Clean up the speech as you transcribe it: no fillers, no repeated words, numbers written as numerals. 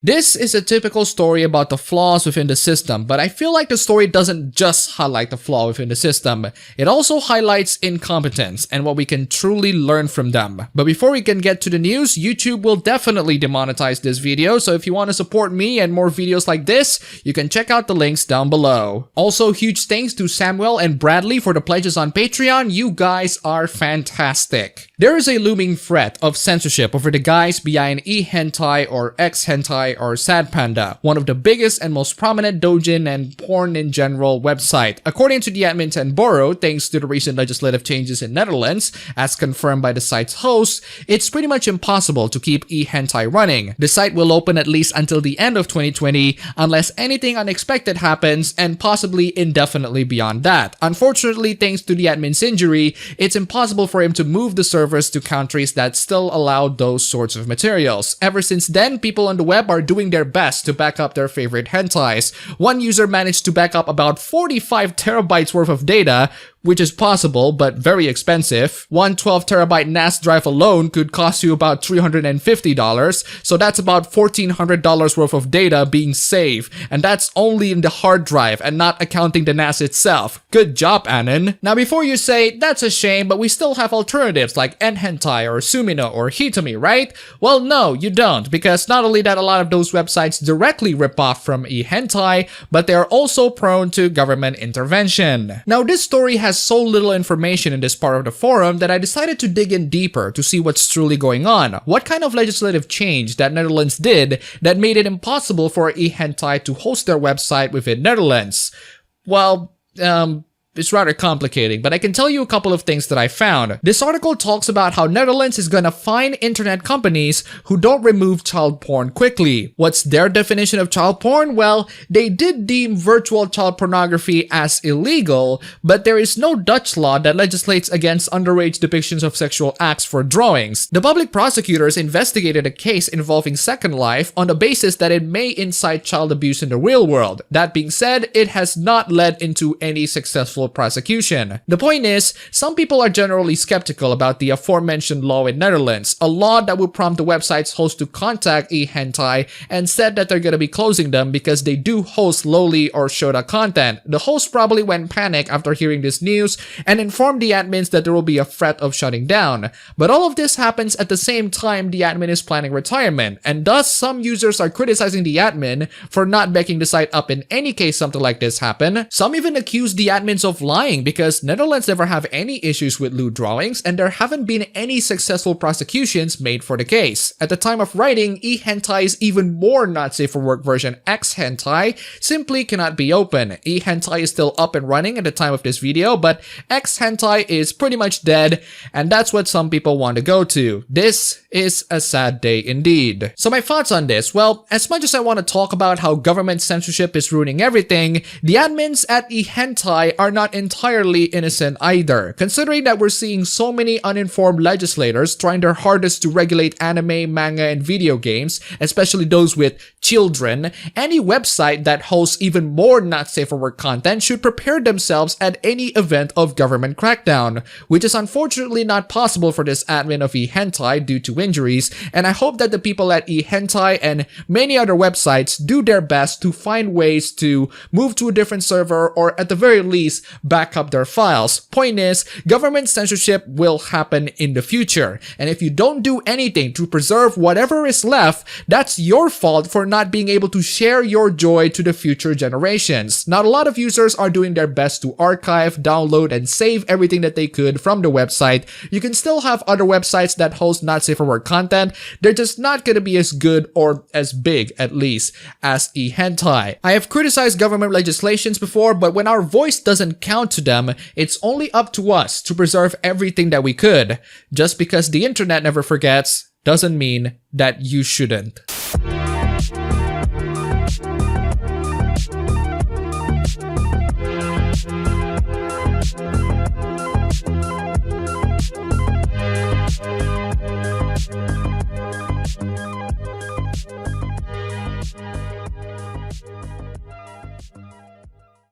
This is a typical story about the flaws within the system, but I feel like the story doesn't just highlight the flaw within the system. It also highlights incompetence and what we can truly learn from them. But before we can get to the news, YouTube will definitely demonetize this video, so if you want to support me and more videos like this, you can check out the links down below. Also, huge thanks to Samuel and Bradley for the pledges on Patreon. You guys are fantastic. There is a looming threat of censorship over the guys behind e-hentai or x-hentai or Sad Panda, one of the biggest and most prominent doujin and porn in general website. According to the admin and Boro, thanks to the recent legislative changes in Netherlands, as confirmed by the site's host, it's pretty much impossible to keep e-hentai running. The site will open at least until the end of 2020 unless anything unexpected happens, and possibly indefinitely beyond that. Unfortunately, thanks to the admin's injury, it's impossible for him to move the servers to countries that still allow those sorts of materials. Ever since then, people on the web are doing their best to back up their favorite hentais. One user managed to back up about 45 terabytes worth of data, which is possible, but very expensive. One 12 terabyte NAS drive alone could cost you about $350, so that's about $1,400 worth of data being saved, and that's only in the hard drive and not accounting the NAS itself. Good job, Anon. Now before you say, that's a shame, but we still have alternatives like N-hentai or Sumino or Hitomi, right? Well, no, you don't, because not only that a lot of those websites directly rip off from e-hentai, but they are also prone to government intervention. Now this story has so little information in this part of the forum that I decided to dig in deeper to see what's truly going on. What kind of legislative change that Netherlands did that made it impossible for e-hentai to host their website within Netherlands? Well, it's rather complicated, but I can tell you a couple of things that I found. This article talks about how Netherlands is gonna fine internet companies who don't remove child porn quickly. What's their definition of child porn? Well, they did deem virtual child pornography as illegal, but there is no Dutch law that legislates against underage depictions of sexual acts for drawings. The public prosecutors investigated a case involving Second Life on the basis that it may incite child abuse in the real world. That being said, it has not led into any successful prosecution. The point is, some people are generally skeptical about the aforementioned law in Netherlands, a law that would prompt the website's host to contact e-hentai and said that they're gonna be closing them because they do host loli or shota content. The host probably went panic after hearing this news and informed the admins that there will be a threat of shutting down. But all of this happens at the same time the admin is planning retirement, and thus some users are criticizing the admin for not backing the site up in any case something like this happen. Some even accuse the admins of lying because Netherlands never have any issues with lewd drawings and there haven't been any successful prosecutions made for the case. At the time of writing, e-hentai's even more not safe for work version X-hentai simply cannot be open. E-hentai is still up and running at the time of this video, but X-hentai is pretty much dead, and that's what some people want to go to. This is a sad day indeed. So my thoughts on this? Well, as much as I want to talk about how government censorship is ruining everything, the admins at e-hentai are not entirely innocent either, considering that we're seeing so many uninformed legislators trying their hardest to regulate anime, manga, and video games, especially those with children. Any website that hosts even more not safe for work content should prepare themselves at any event of government crackdown, which is unfortunately not possible for this admin of e-hentai due to injuries, and I hope that the people at e-hentai and many other websites do their best to find ways to move to a different server or at the very least back up their files. Point is, government censorship will happen in the future, and if you don't do anything to preserve whatever is left, that's your fault for not being able to share your joy to the future generations. Not a lot of users are doing their best to archive, download, and save everything that they could from the website. You can still have other websites that host not safe for work content, they're just not gonna be as good or as big, at least, as e-hentai. I have criticized government legislations before, but when our voice doesn't count to them, it's only up to us to preserve everything that we could. Just because the internet never forgets doesn't mean that you shouldn't.